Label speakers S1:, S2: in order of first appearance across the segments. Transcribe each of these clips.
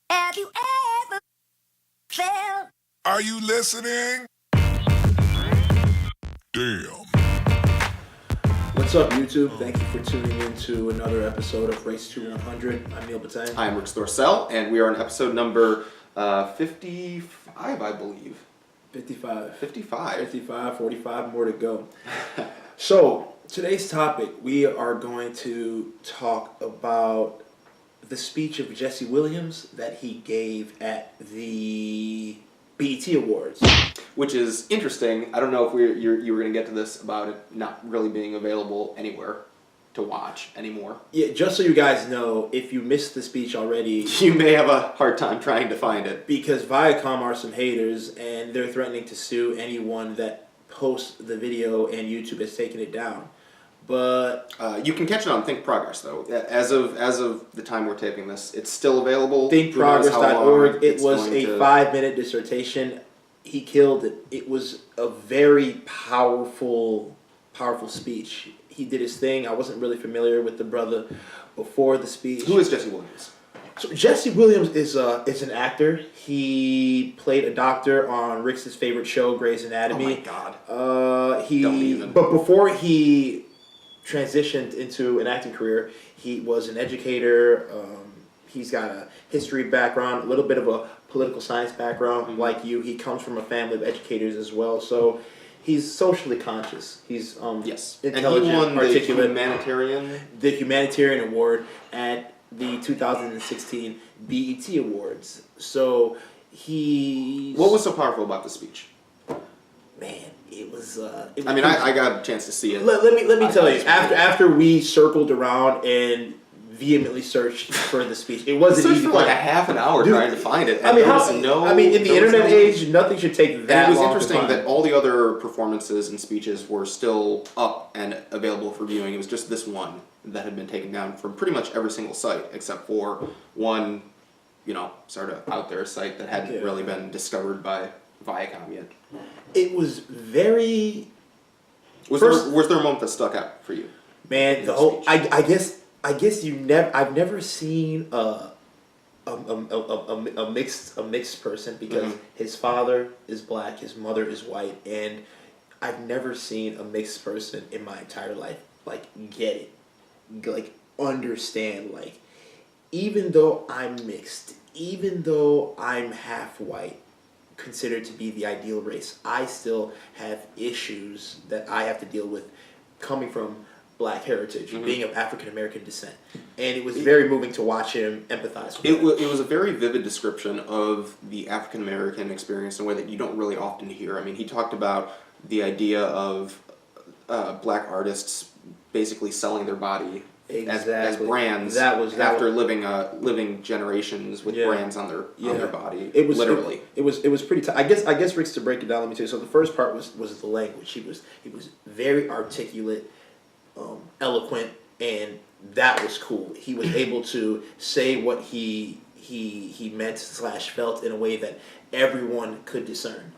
S1: Have you ever felt?
S2: Are you listening? Damn.
S3: What's up, YouTube? Thank you for tuning in to another episode of Race to 100. I'm Neil Batang.
S4: I'm Rick Thorcell, and we are on episode number 55, I believe.
S3: 55. 45, more to go. So, today's topic, we are going to talk about the speech of Jesse Williams that he gave at the BET Awards.
S4: Which is interesting. I don't know if you were going to get to this about it not really being available anywhere to watch anymore.
S3: Yeah, just so you guys know, if you missed the speech already,
S4: You may have a hard time trying to find it.
S3: because Viacom are some haters and they're threatening to sue anyone that posts the video and YouTube has taken it down. But
S4: You can catch it on Think Progress, though. As of the time we're taping this, it's still available.
S3: thinkprogress.org, it
S4: It's
S3: was
S4: going
S3: a
S4: to-
S3: 5-minute dissertation. He killed it. It was a very powerful speech. He did his thing. I wasn't really familiar with the brother before the speech.
S4: Who is Jesse Williams?
S3: So Jesse Williams is an actor. He played a doctor on Rick's favorite show, Grey's Anatomy.
S4: Oh my God. Don't even.
S3: But before he transitioned into an acting career, he was an educator. He's got a history background, a little bit of a political science background, like you. He comes from a family of educators as well, so he's socially conscious. He's
S4: Yes.
S3: intelligent,
S4: and he won
S3: articulate.
S4: the
S3: The Humanitarian Award at the 2016 BET Awards. So he.
S4: What was so powerful about the speech?
S3: Man, it was.
S4: I got a chance to see it.
S3: Let me tell you. After we circled around and vehemently searched for the speech, it wasn't
S4: Searched
S3: easy.
S4: for like a half an hour
S3: Dude,
S4: trying to find it.
S3: I mean, in the
S4: there was
S3: internet
S4: no-
S3: age, nothing should take that
S4: And it was
S3: long to
S4: interesting
S3: find.
S4: that all the other performances and speeches were still up and available for viewing. It was just this one that had been taken down from pretty much every single site except for one, sort of out there site that hadn't really been discovered by Viacom yet.
S3: It was very.
S4: Was there a moment that stuck out for you?
S3: Man, the whole. I guess you never. I've never seen a mixed person because his father is black, his mother is white, and I've never seen a mixed person in my entire life get it, understand. Even though I'm mixed, even though I'm half white, considered to be the ideal race, I still have issues that I have to deal with coming from black heritage, being of African American descent. And it was very moving to watch him empathize with
S4: It was a very vivid description of the African American experience in a way that you don't really often hear. I mean, he talked about the idea of black artists basically selling their body as brands after living generations with brands on their body.
S3: It was
S4: literally.
S3: It was pretty tough. I guess Rick's, to break it down, let me tell you. So the first part was the language. He was very articulate, eloquent, and that was cool. He was able to say what he meant / felt in a way that everyone could discern.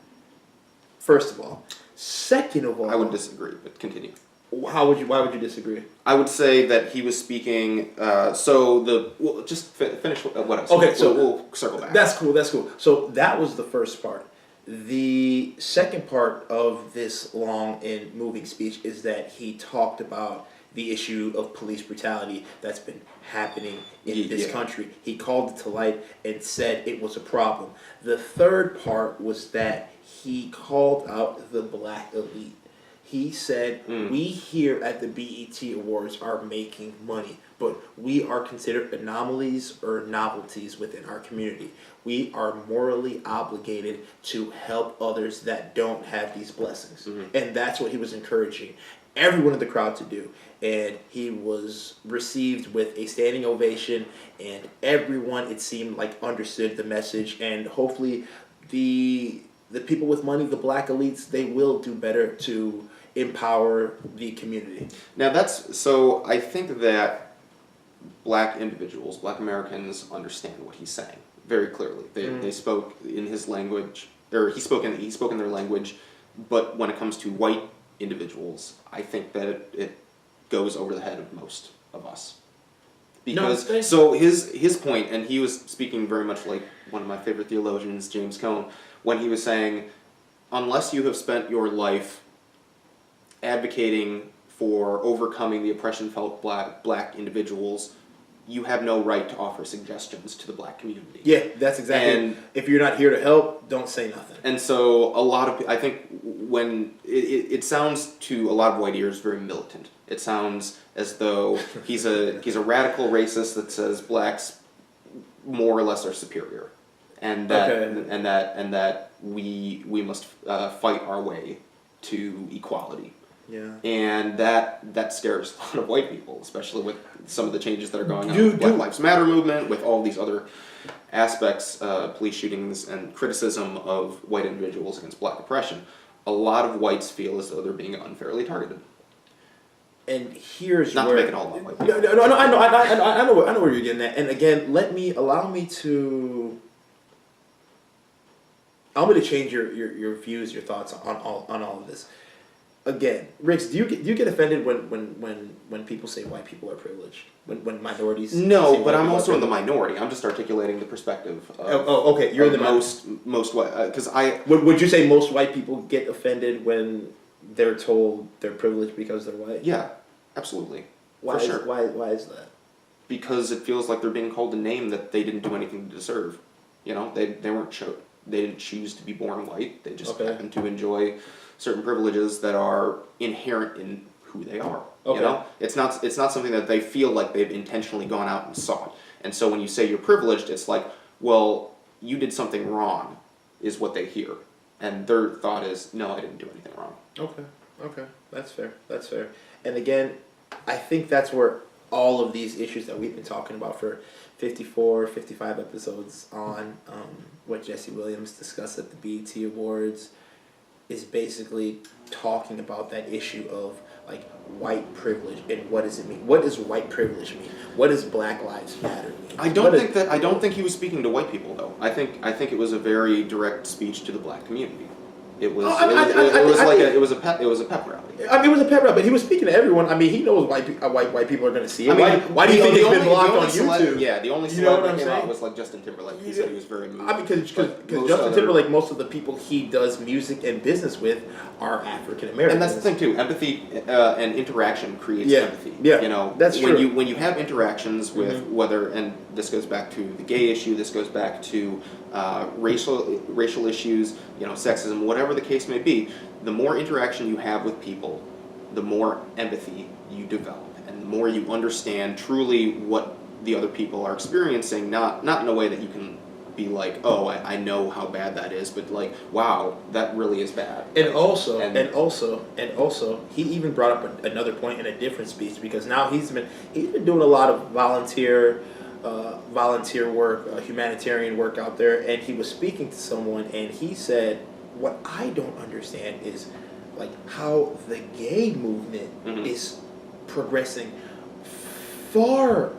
S3: First of all. Second of all,
S4: I would disagree, but continue.
S3: Why would you disagree?
S4: I would say that he was speaking. Just finish what else.
S3: Okay, so
S4: we'll circle back.
S3: That's cool. So that was the first part. The second part of this long and moving speech is that he talked about the issue of police brutality that's been happening in this country. He called it to light and said it was a problem. The third part was that he called out the black elite. He said, we here at the BET Awards are making money, but we are considered anomalies or novelties within our community. We are morally obligated to help others that don't have these blessings. And that's what he was encouraging everyone in the crowd to do. And he was received with a standing ovation, and everyone, it seemed like, understood the message. And hopefully the people with money, the black elites, they will do better to empower the community.
S4: Now I think that black individuals, black Americans, understand what he's saying very clearly. They spoke in his language, or he spoke in their language, but when it comes to white individuals, I think that it goes over the head of most of us. Because
S3: No,
S4: so his point, and he was speaking very much like one of my favorite theologians, James Cone, when he was saying, unless you have spent your life advocating for overcoming the oppression felt black individuals, you have no right to offer suggestions to the black community.
S3: Yeah, that's exactly.
S4: And
S3: if you're not here to help, don't say nothing.
S4: And so a lot of, I think when it sounds to a lot of white ears very militant. It sounds as though he's a radical racist that says blacks more or less are superior, and that we must fight our way to equality.
S3: Yeah.
S4: And that scares a lot of white people, especially with some of the changes that are going on with the Black Lives Matter movement, with all these other aspects, police shootings and criticism of white individuals against black oppression. A lot of whites feel as though they're being unfairly targeted.
S3: And here's
S4: not
S3: where,
S4: to make it all about white people.
S3: No, I know where you're getting at. And again, allow me to change your views, your thoughts on all of this. Again, Riggs, do you get offended when people say white people are privileged? When minorities?
S4: No, but I'm also in the minority. I'm just articulating the perspective.
S3: Okay, you're the
S4: most white because
S3: Would you say most white people get offended when they're told they're privileged because they're white?
S4: Yeah, absolutely.
S3: Why
S4: for sure.
S3: Why is that?
S4: Because it feels like they're being called a name that they didn't do anything to deserve. You know, they didn't choose to be born white. They just happen to enjoy certain privileges that are inherent in who they are.
S3: Okay.
S4: You know, it's not something that they feel like they've intentionally gone out and sought. And so when you say you're privileged, it's like, well, you did something wrong, is what they hear, and their thought is, no, I didn't do anything wrong.
S3: Okay, that's fair. And again, I think that's where all of these issues that we've been talking about for 54, 55 episodes on what Jesse Williams discussed at the BET Awards is basically talking about that issue of like white privilege and what does it mean? What does white privilege mean? What does Black Lives Matter mean?
S4: I don't think he was speaking to white people though. I think it was a very direct speech to the black community. It was it was a pep rally.
S3: I mean, it was a pep rally, but he was speaking to everyone. I mean, he knows white people are going to see it. I mean, why do you think it's been blocked on YouTube?
S4: Yeah, the only celeb that came out was like Justin Timberlake. He said he was very moved.
S3: I mean, because Justin Timberlake, most of the people he does music and business with are African Americans.
S4: And that's the thing too. Empathy and interaction creates empathy.
S3: Yeah,
S4: you know,
S3: that's true.
S4: When you have interactions with whether, and this goes back to the gay issue, this goes back to racial issues, you know, sexism, whatever the case may be, the more interaction you have with people, the more empathy you develop, and the more you understand truly what the other people are experiencing, not in a way that you can be like, oh, I know how bad that is, but like, wow, that really is bad.
S3: And also, he even brought up another point in a different speech, because now he's been doing a lot of volunteer work, humanitarian work out there, and he was speaking to someone, and he said, what I don't understand is like how the gay movement is progressing far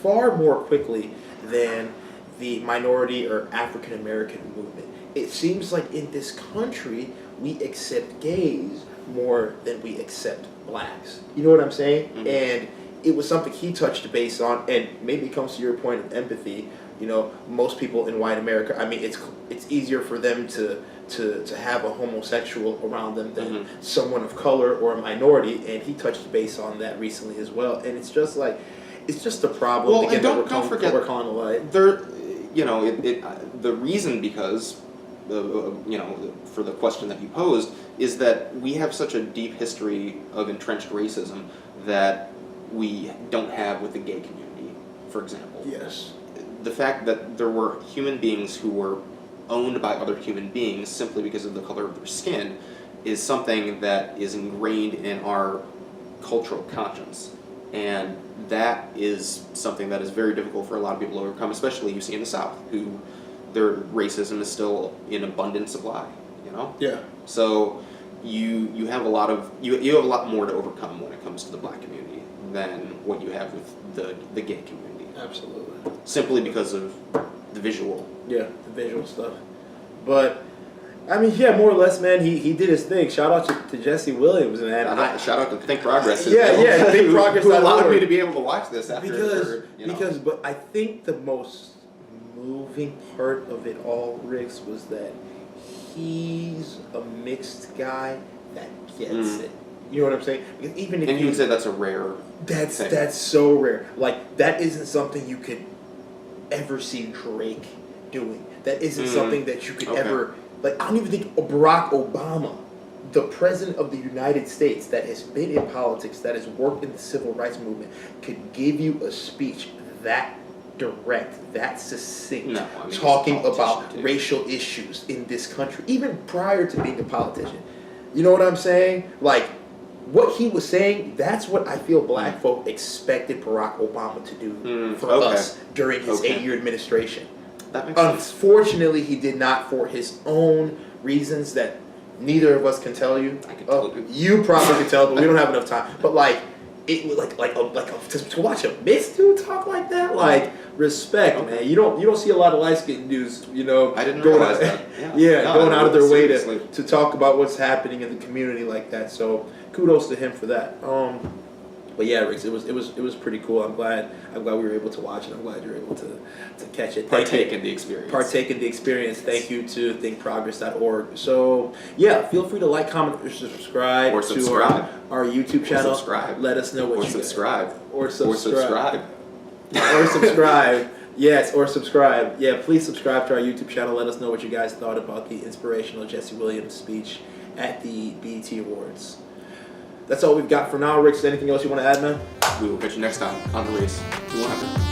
S3: more quickly than the minority or African American movement. It seems like in this country we accept gays more than we accept blacks. You know what I'm saying? And it was something he touched base on, and maybe it comes to your point of empathy. You know, most people in white America, I mean, it's easier for them to have a homosexual around them than someone of color or a minority, and he touched base on that recently as well. And it's just like, it's just a problem.
S4: Well,
S3: again,
S4: and don't forget,
S3: we're calling a light.
S4: You know, the reason because, you know, for the question that you posed, is that we have such a deep history of entrenched racism that we don't have with the gay community, for example.
S3: Yes.
S4: The fact that there were human beings who were owned by other human beings simply because of the color of their skin is something that is ingrained in our cultural conscience. And that is something that is very difficult for a lot of people to overcome, especially you see in the South, who their racism is still in abundant supply, you know?
S3: Yeah.
S4: So you have a lot of you have a lot more to overcome when it comes to the black community than what you have with the gay community.
S3: Absolutely.
S4: Simply because of the visual.
S3: Yeah, the visual stuff. But I mean, yeah, more or less, man. He did his thing. Shout out to Jesse Williams, man.
S4: Shout out to Think Progress.
S3: Yeah, Think Progress.
S4: Who allowed me to be able to watch this after.
S3: But I think the most moving part of it all, Ricks, was that he's a mixed guy that gets it. You know what I'm saying? Because even if
S4: you would say that's a rare.
S3: That's so rare. Like that isn't something you could ever see Drake doing. That isn't something that you could ever. Like, I don't even think Barack Obama, the president of the United States that has been in politics, that has worked in the civil rights movement, could give you a speech that direct, that succinct, talking about racial issues in this country, even prior to being a politician. You know what I'm saying? Like, what he was saying, that's what I feel black folk expected Barack Obama to do for us during his 8-year administration.
S4: That makes sense.
S3: Unfortunately, he did not, for his own reasons that neither of us can tell you.
S4: I can tell you.
S3: You probably can tell, but we don't have enough time. But like, it was to watch a mixed dude talk like that, like respect, man. You don't see a lot of light skinned dudes, you know.
S4: I didn't realize that.
S3: Going out of their way to talk about what's happening in the community like that. So kudos to him for that. But yeah, Ricks, it was pretty cool. I'm glad we were able to watch it. I'm glad you were able to catch it.
S4: Partake in the experience.
S3: Thank you to thinkprogress.org. So yeah, feel free to like, comment, or subscribe to our YouTube channel. Let us know what you
S4: subscribe.
S3: Or subscribe. Yes, or subscribe. Yeah, please subscribe to our YouTube channel. Let us know what you guys thought about the inspirational Jesse Williams speech at the BET Awards. That's all we've got for now, Ricks. Anything else you want to add, man?
S4: We will catch you next time on The Race 200.